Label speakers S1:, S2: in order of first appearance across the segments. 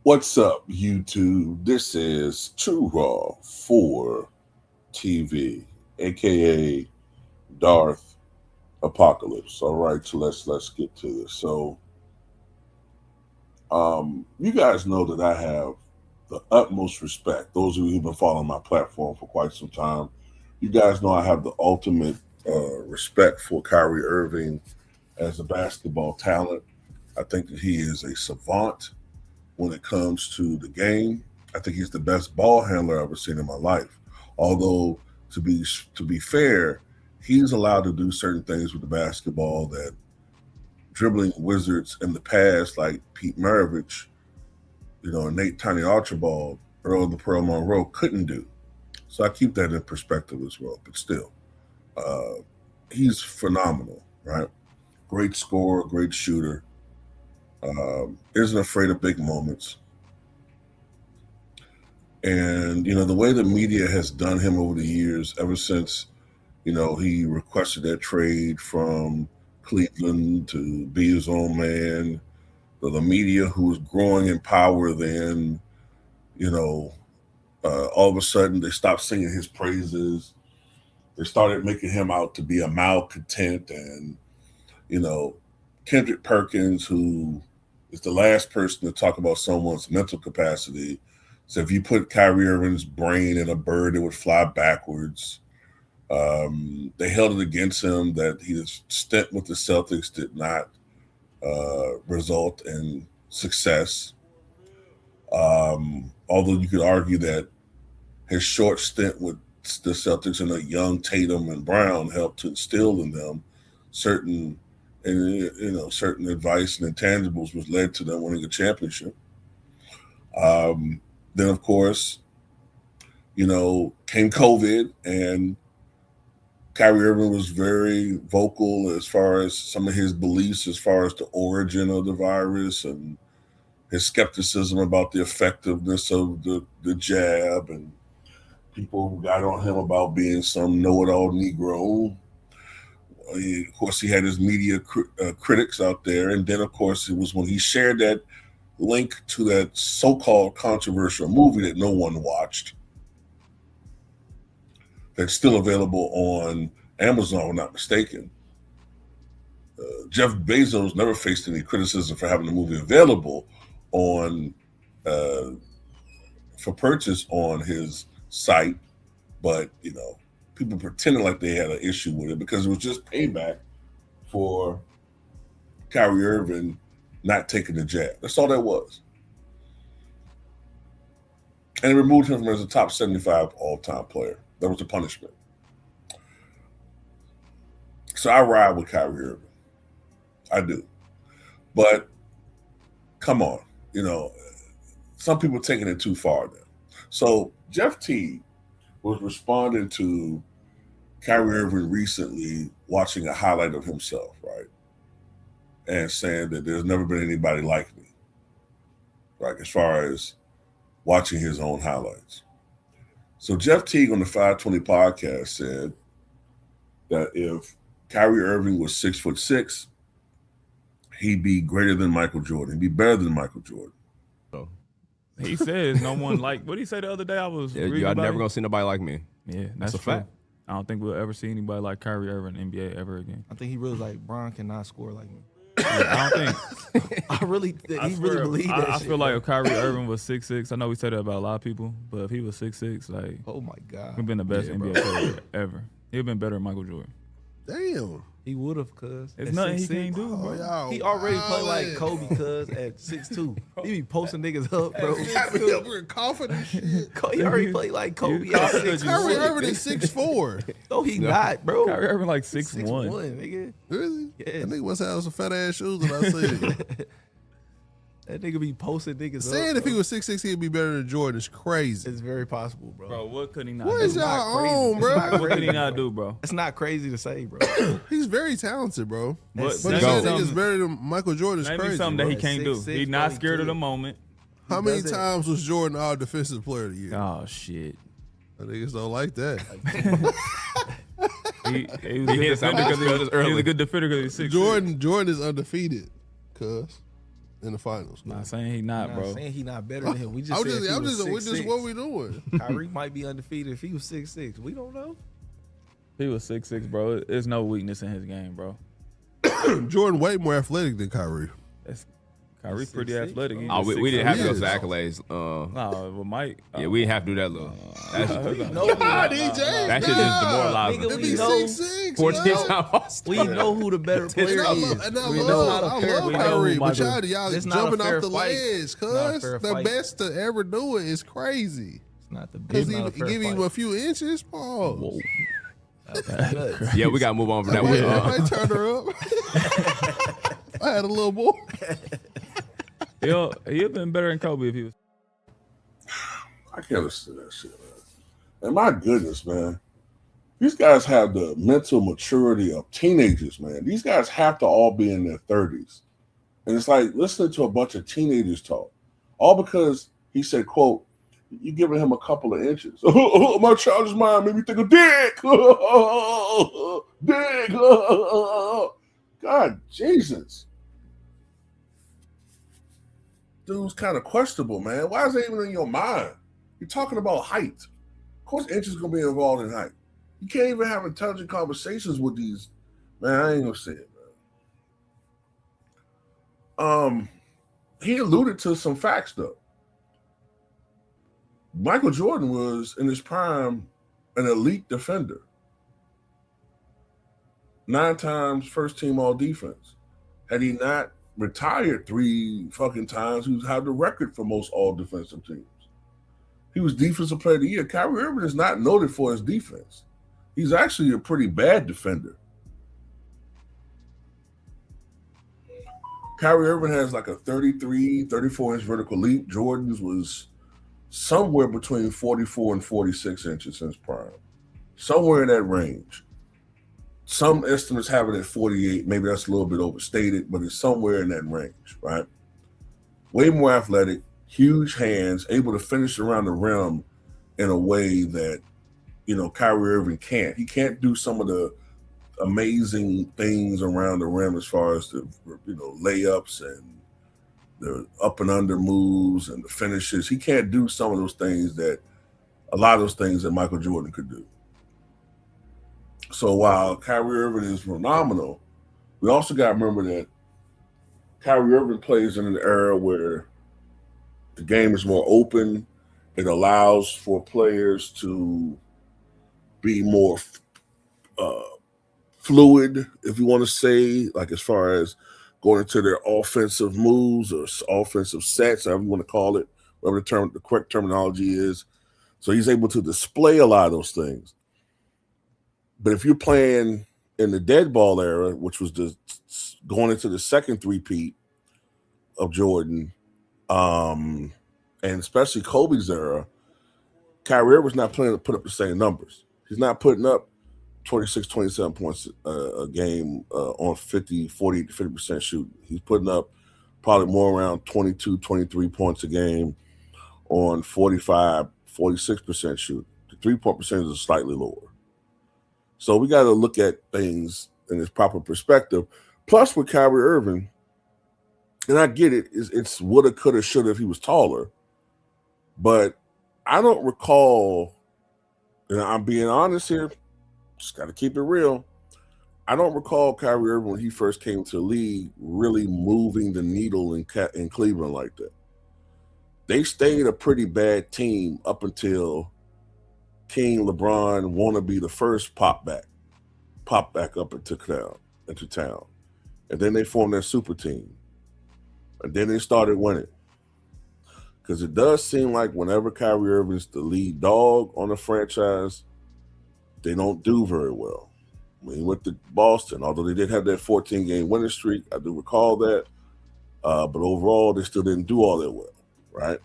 S1: What's up, YouTube? This is True Raw for TV, aka Darth Apocalypse. All right, so let's get to this. You guys know that I have the utmost respect. Those of you who've been following my platform for quite some time, you guys know I have the ultimate respect for Kyrie Irving as a basketball talent. I think that he is a savant when it comes to the game. I think he's the best ball handler I've ever seen in my life. Although to be fair, he's allowed to do certain things with the basketball that dribbling wizards in the past, like Pete Maravich, and Nate Tiny Archibald, Earl the Pearl Monroe, couldn't do. So I keep that in perspective as well. But still, he's phenomenal, right? Great scorer, great shooter. Isn't afraid of big moments. And, the way the media has done him over the years, ever since, he requested that trade from Cleveland to be his own man, the media who was growing in power then, all of a sudden they stopped singing his praises. They started making him out to be a malcontent and, Kendrick Perkins, who is the last person to talk about someone's mental capacity. So if you put Kyrie Irving's brain in a bird, it would fly backwards. They held it against him that his stint with the Celtics did not result in success. Although you could argue that his short stint with the Celtics and a young Tatum and Brown helped to instill in them certain advice and intangibles, which led to them winning a championship. Then, of course, came COVID, and Kyrie Irving was very vocal as far as some of his beliefs as far as the origin of the virus and his skepticism about the effectiveness of the jab, and people got on him about being some know-it-all Negro. Of course, he had his media critics out there. And then, of course, it was when he shared that link to that so-called controversial movie that no one watched, that's still available on Amazon, if I'm not mistaken. Jeff Bezos never faced any criticism for having the movie available on for purchase on his site, but people pretended like they had an issue with it because it was just payback for Kyrie Irving not taking the jab. That's all that was. And it removed him from as a top 75 all-time player. That was the punishment. So I ride with Kyrie Irving. I do. But come on, some people taking it too far now. So Jeff Teague was responding to Kyrie Irving recently watching a highlight of himself, right? And saying that there's never been anybody like me, right? As far as watching his own highlights. So Jeff Teague on the 520 podcast said that if Kyrie Irving was 6'6", he'd be greater than Michael Jordan. He'd be better than Michael Jordan.
S2: He says no one like. What did he say the other day? I was reading
S3: y'all
S2: about
S3: never
S2: it.
S3: gonna see nobody like me.
S2: Yeah,
S3: That's a
S2: true.
S3: fact.
S2: I don't think we'll ever see anybody like Kyrie Irving in the NBA ever again.
S4: I think he really like Bron cannot score like me.
S2: Yeah, I don't think.
S4: I really believe that.
S2: I feel like if Kyrie Irving was 6'6", I know we said that about a lot of people, but if he was 6'6", like,
S4: oh my God,
S2: he'd been the best NBA player ever. He'd been better than Michael Jordan.
S5: Damn.
S4: He would have, cuz.
S2: It's nothing he can't do, bro.
S4: He already played like Kobe, cuz, at 6'2". He be posting niggas up, bro.
S5: Got me up here coughing and shit.
S4: He already played like Kobe at 6'2".
S5: Kyrie Irving is 6'4".
S4: No, he not, bro.
S2: Kyrie Irving like 6'1".
S4: 6'1", nigga.
S5: Really?
S4: Yes.
S5: That nigga must have some fat ass shoes that I see.
S4: That nigga be posting niggas
S5: Saying
S4: up,
S5: if he was 6'6", he'd be better than Jordan is crazy.
S4: it's very possible, bro.
S2: Bro, what could he not
S5: What
S2: do?
S5: is y'all on, bro?
S2: What could he not do, bro?
S4: It's not crazy to say, bro.
S5: He's very talented, bro.
S2: What,
S4: That's
S5: But
S2: name
S5: saying
S2: me
S5: nigga's
S2: something-
S5: better than Michael Jordan is
S2: name me
S5: crazy,
S2: something
S5: bro.
S2: that he can't do.
S4: 6'6",
S2: He's not scared of the
S4: probably
S2: moment.
S5: How many
S4: does it.
S5: times was Jordan our defensive player of the year?
S2: Oh, shit.
S5: Niggas don't like that.
S2: He was a good defender because he was a good defender because he's 6'6".
S5: Jordan is undefeated, cuz. in the finals.
S2: Not saying he not, bro.
S4: Saying he not better than him. We just
S5: I'm
S4: said
S5: just what we doing.
S4: Kyrie might be undefeated if he was 6'6". We don't know.
S2: He was 6'6", bro. There's no weakness in his game, bro.
S5: Jordan way more athletic than Kyrie.
S2: Kyrie pretty
S4: 6'6",
S2: athletic. He
S3: Oh,
S2: just
S3: we didn't have to go to the
S5: Yes.
S3: accolades.
S2: Nah, but Mike.
S3: Yeah, we didn't have to do that, little.
S5: DJ.
S3: That shit just demoralizing.
S4: Nigga,
S5: It
S4: we
S5: be
S4: know-
S5: 6'6".
S3: 14
S5: man.
S3: time All-Star.
S4: We know who the better player
S5: And
S4: is.
S5: I
S4: We
S5: love
S4: know. We know
S5: Kyrie,
S4: who
S5: but
S4: Michael-
S5: y'all
S4: It's not a
S5: jumping
S4: fair
S5: off the
S4: fight.
S5: ledge,
S4: It's not a
S5: cuz
S4: fair
S5: the
S4: fight.
S5: best to ever do it is crazy.
S4: It's not the
S5: Because
S4: it's not a fair
S5: give him
S4: fight.
S5: a few inches, Paul.
S3: Yeah, we got to move on from that one.
S5: I might turn her up. I had a little boy.
S2: He'd been better than Kobe if he was.
S1: I can't listen to that shit, man. And my goodness, man. These guys have the mental maturity of teenagers, man. These guys have to all be in their 30s. And it's like listening to a bunch of teenagers talk. All because he said, quote, "You giving him a couple of inches." My childish mind made me think of dick. Dick. God, Jesus. Dude's kind of questionable, man. Why is that even in your mind? You're talking about height. Of course, inches going to be involved in height. You can't even have intelligent conversations with these. Man, I ain't going to say it, man. He alluded to some facts, though. Michael Jordan was, in his prime, an elite defender. 9 times first team all defense. Had he not retired 3 fucking times, he would have the record for most all defensive teams. He was defensive player of the year. Kyrie Irving is not noted for his defense. He's actually a pretty bad defender. Kyrie Irving has like a 33, 34-inch vertical leap. Jordan's was somewhere between 44 and 46 inches in his prime. Somewhere in that range. Some estimates have it at 48. Maybe that's a little bit overstated, but it's somewhere in that range, right? Way more athletic, huge hands, able to finish around the rim in a way that, Kyrie Irving can't. He can't do some of the amazing things around the rim as far as the, layups and the up and under moves and the finishes. He can't do some of those things a lot of those things that Michael Jordan could do. So while Kyrie Irving is phenomenal, we also got to remember that Kyrie Irving plays in an era where the game is more open. It allows for players to be more fluid, if you want to say, like as far as going into their offensive moves or offensive sets, however you want to call it, whatever the correct terminology is. So he's able to display a lot of those things. But if you're playing in the dead ball era, which was going into the second three-peat of Jordan, and especially Kobe's era, Kyrie Irving's not playing to put up the same numbers. He's not putting up 26, 27 points a game on 40 to 50% shooting. He's putting up probably more around 22, 23 points a game on 45, 46% shooting. The three-point percentage is slightly lower. So we got to look at things in its proper perspective. Plus with Kyrie Irving, and I get it, it's woulda, coulda, shoulda if he was taller. But I don't recall, and I'm being honest here, just got to keep it real. I don't recall Kyrie Irving when he first came to the league really moving the needle in Cleveland like that. They stayed a pretty bad team up until King LeBron want to be the first pop back up into town. And then they formed their super team. And then they started winning. Because it does seem like whenever Kyrie Irving is the lead dog on a franchise, they don't do very well. When he went to Boston, although they did have that 14-game winning streak, I do recall that. But overall, they still didn't do all that well, right?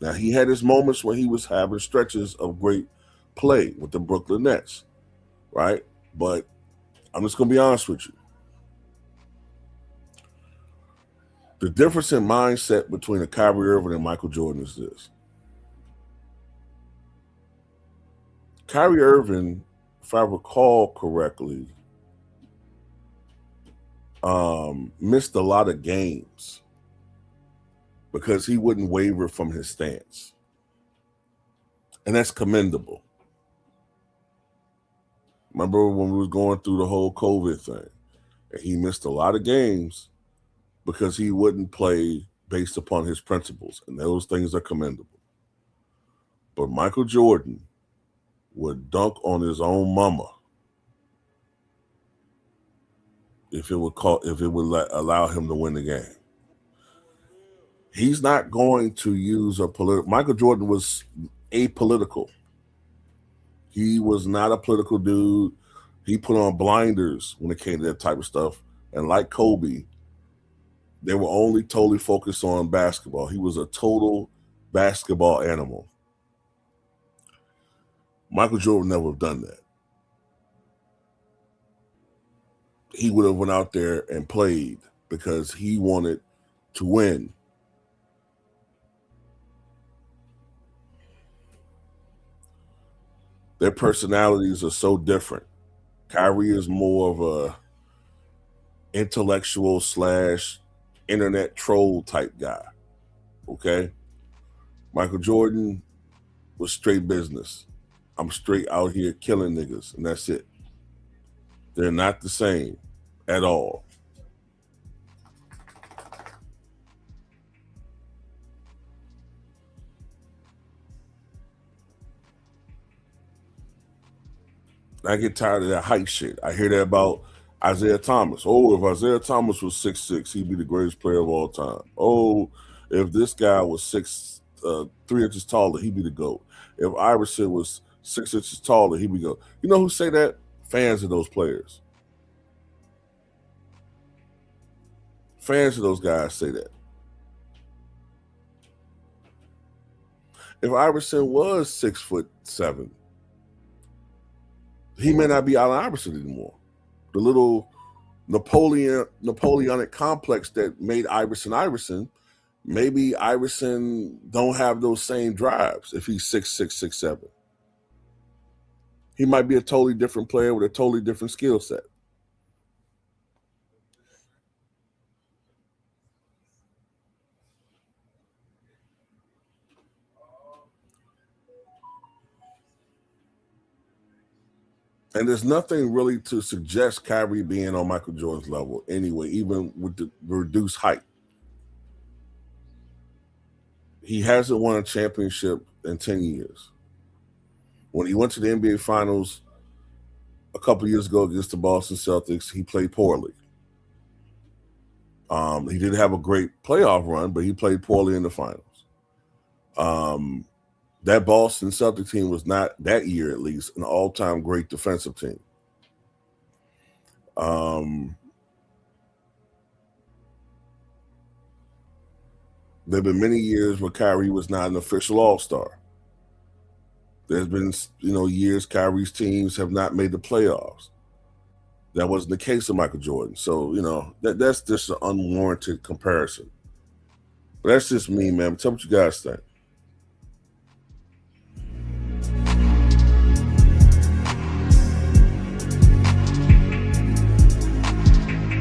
S1: Now, he had his moments when he was having stretches of great play with the Brooklyn Nets, right? But I'm just going to be honest with you. The difference in mindset between a Kyrie Irving and Michael Jordan is this. Kyrie Irving, if I recall correctly, missed a lot of games because he wouldn't waver from his stance. And that's commendable. Remember when we was going through the whole COVID thing, and he missed a lot of games because he wouldn't play based upon his principles, and those things are commendable. But Michael Jordan would dunk on his own mama if it would allow him to win the game. He's not going to use a political. Michael Jordan was apolitical. He was not a political dude. He put on blinders when it came to that type of stuff. And like Kobe, they were only totally focused on basketball. He was a total basketball animal. Michael Jordan never have done that. He would have went out there and played because he wanted to win. Their personalities are so different. Kyrie is more of a intellectual / internet troll type guy. Okay? Michael Jordan was straight business. I'm straight out here killing niggas, and that's it. They're not the same at all. I get tired of that hype shit. I hear that about Isaiah Thomas. Oh, if Isaiah Thomas was 6'6", he'd be the greatest player of all time. Oh, if this guy was 3 inches taller, he'd be the GOAT. If Iverson was 6 inches taller, he'd be the GOAT. You know who say that? Fans of those players. Fans of those guys say that. If Iverson was 6'7", he may not be Allen Iverson anymore. The little Napoleonic complex that made Iverson, maybe Iverson don't have those same drives if he's 6'6", 6'7". He might be a totally different player with a totally different skill set. And there's nothing really to suggest Kyrie being on Michael Jordan's level anyway, even with the reduced height. He hasn't won a championship in 10 years. When he went to the NBA Finals a couple of years ago against the Boston Celtics, he played poorly. He did have a great playoff run, but he played poorly in the finals. That Boston Celtics team was not, that year at least, an all-time great defensive team. There have been many years where Kyrie was not an official all-star. There's been, years Kyrie's teams have not made the playoffs. That wasn't the case of Michael Jordan. So, that's just an unwarranted comparison. But that's just me, man. Tell me what you guys think.